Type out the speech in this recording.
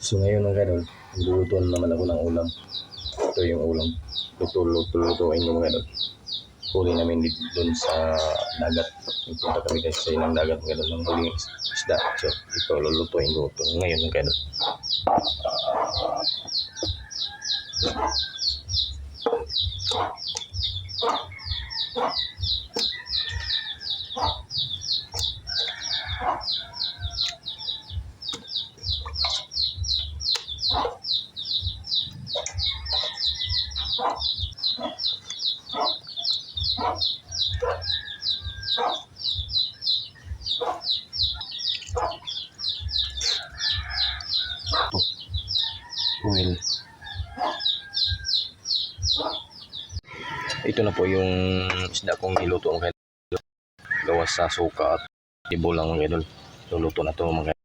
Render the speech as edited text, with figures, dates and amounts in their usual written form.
So ngayon mga idol, luluto na naman ako ng ulam. Ito yung ulam. Lutuin ko mga idol. Huli namin dito doon sa dagat. Punta kami guys sa ilang dagat mga idol ng huling isda. So ito lulutuin ko ito ngayon mga idol. Oil. Ito na po yung isda kong niluto mga idol. Gawa sa suka at ibo lang mga idol. Luluto na to mga